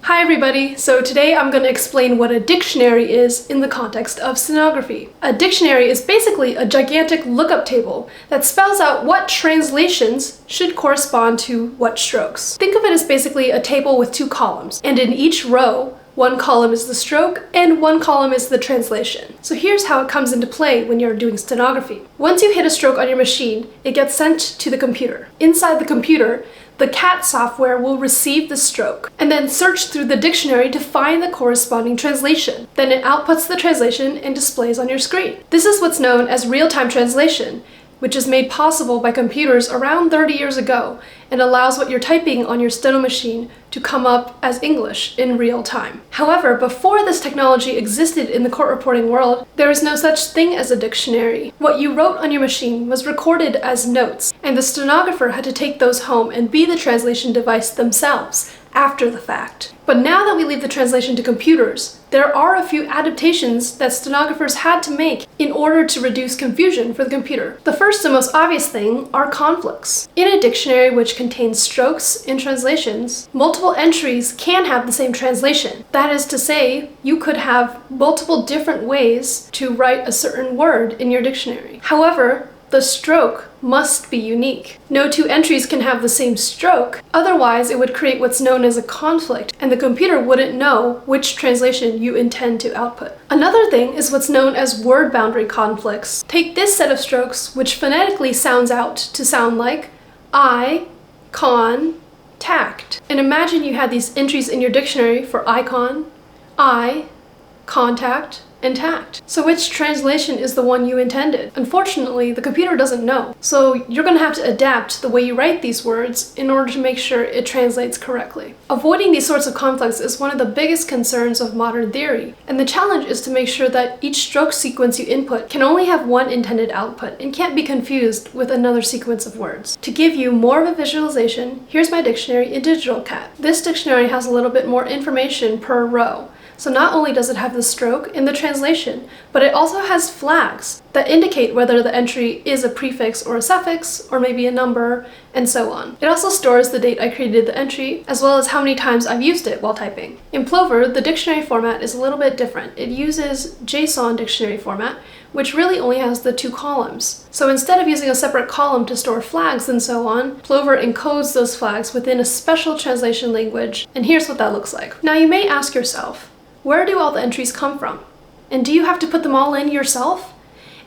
Hi everybody! So today I'm going to explain what a dictionary is in the context of stenography. A dictionary is basically a gigantic lookup table that spells out what translations should correspond to what strokes. Think of it as basically a table with two columns, and in each row, one column is the stroke and one column is the translation. So here's how it comes into play when you're doing stenography. Once you hit a stroke on your machine, it gets sent to the computer. Inside the computer, the CAT software will receive the stroke and then search through the dictionary to find the corresponding translation. Then it outputs the translation and displays on your screen. This is what's known as real-time translation, which is made possible by computers around 30 years ago and allows what you're typing on your steno machine to come up as English in real time. However, before this technology existed in the court reporting world, there was no such thing as a dictionary. What you wrote on your machine was recorded as notes, and the stenographer had to take those home and be the translation device themselves after the fact. But now that we leave the translation to computers, there are a few adaptations that stenographers had to make in order to reduce confusion for the computer. The first and most obvious thing are conflicts. In a dictionary which contains strokes and translations, multiple entries can have the same translation. That is to say, you could have multiple different ways to write a certain word in your dictionary. However, the stroke must be unique. No two entries can have the same stroke, otherwise it would create what's known as a conflict, and the computer wouldn't know which translation you intend to output. Another thing is what's known as word boundary conflicts. Take this set of strokes, which phonetically sounds out to sound like tact. And imagine you had these entries in your dictionary for icon, contact, and tact. So which translation is the one you intended? Unfortunately, the computer doesn't know. So you're going to have to adapt the way you write these words in order to make sure it translates correctly. Avoiding these sorts of conflicts is one of the biggest concerns of modern theory, and the challenge is to make sure that each stroke sequence you input can only have one intended output and can't be confused with another sequence of words. To give you more of a visualization, here's my dictionary in digital cat. This dictionary has a little bit more information per row. So not only does it have the stroke in the translation, but it also has flags that indicate whether the entry is a prefix or a suffix, or maybe a number, and so on. It also stores the date I created the entry, as well as how many times I've used it while typing. In Plover, the dictionary format is a little bit different. It uses JSON dictionary format, which really only has the two columns. So instead of using a separate column to store flags and so on, Plover encodes those flags within a special translation language, and here's what that looks like. Now you may ask yourself, where do all the entries come from? And do you have to put them all in yourself?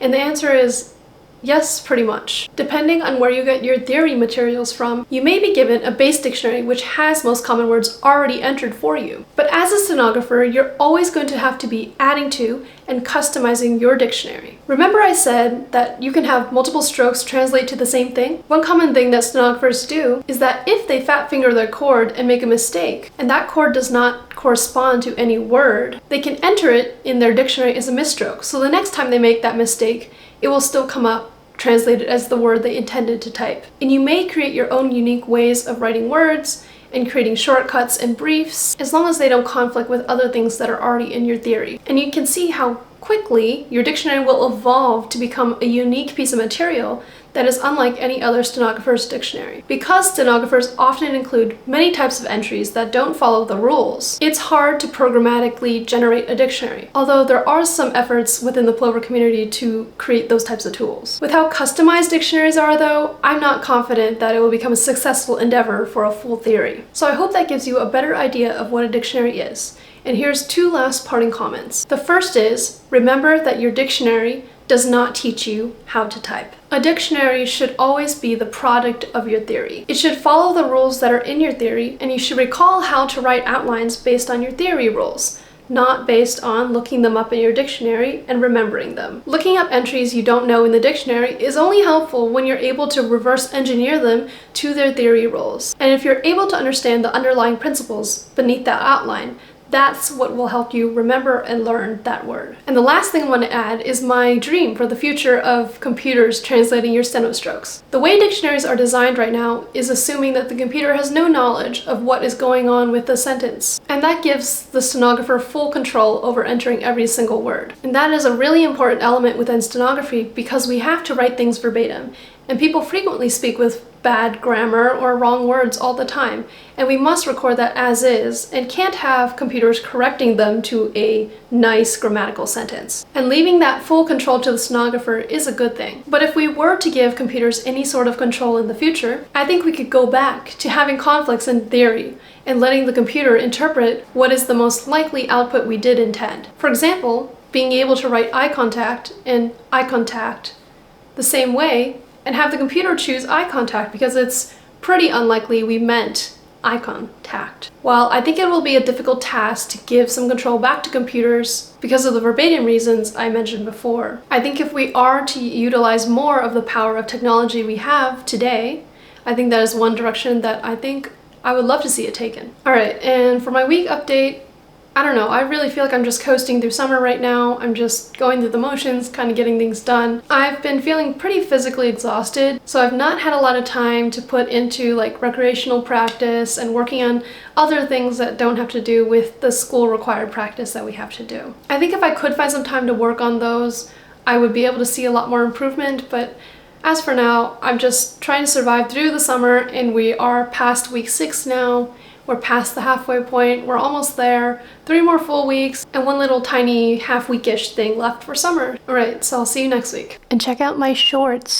And the answer is yes, pretty much. Depending on where you get your theory materials from, you may be given a base dictionary which has most common words already entered for you. But as a stenographer, you're always going to have to be adding to and customizing your dictionary. Remember I said that you can have multiple strokes translate to the same thing? One common thing that stenographers do is that if they fat finger their chord and make a mistake, and that chord does not correspond to any word, they can enter it in their dictionary as a misstroke. So the next time they make that mistake, it will still come up translated as the word they intended to type. And you may create your own unique ways of writing words and creating shortcuts and briefs, as long as they don't conflict with other things that are already in your theory. And you can see how quickly your dictionary will evolve to become a unique piece of material that is unlike any other stenographer's dictionary. Because stenographers often include many types of entries that don't follow the rules, it's hard to programmatically generate a dictionary, although there are some efforts within the Plover community to create those types of tools. With how customized dictionaries are though, I'm not confident that it will become a successful endeavor for a full theory. So I hope that gives you a better idea of what a dictionary is. And here's two last parting comments. The first is, remember that your dictionary does not teach you how to type. A dictionary should always be the product of your theory. It should follow the rules that are in your theory, and you should recall how to write outlines based on your theory rules, not based on looking them up in your dictionary and remembering them. Looking up entries you don't know in the dictionary is only helpful when you're able to reverse engineer them to their theory rules. And if you're able to understand the underlying principles beneath that outline, that's what will help you remember and learn that word. And the last thing I want to add is my dream for the future of computers translating your steno strokes. The way dictionaries are designed right now is assuming that the computer has no knowledge of what is going on with the sentence. And that gives the stenographer full control over entering every single word. And that is a really important element within stenography because we have to write things verbatim. And people frequently speak with bad grammar or wrong words all the time, and we must record that as is and can't have computers correcting them to a nice grammatical sentence. And leaving that full control to the stenographer is a good thing. But if we were to give computers any sort of control in the future, I think we could go back to having conflicts in theory and letting the computer interpret what is the most likely output we did intend. For example, being able to write eye contact and eye contact the same way and have the computer choose eye contact because it's pretty unlikely we meant eye contact. While I think it will be a difficult task to give some control back to computers because of the verbatim reasons I mentioned before, I think if we are to utilize more of the power of technology we have today, I think that is one direction that I think I would love to see it taken. Alright, and for my week update, I don't know, I really feel like I'm just coasting through summer right now. I'm just going through the motions, kind of getting things done. I've been feeling pretty physically exhausted, so I've not had a lot of time to put into like recreational practice and working on other things that don't have to do with the school required practice that we have to do. I think if I could find some time to work on those, I would be able to see a lot more improvement, but as for now, I'm just trying to survive through the summer, and we are past week 6 now. We're past the halfway point, we're almost there. 3 more full weeks, and one little tiny half-weekish thing left for summer. Alright, so I'll see you next week. And check out my shorts.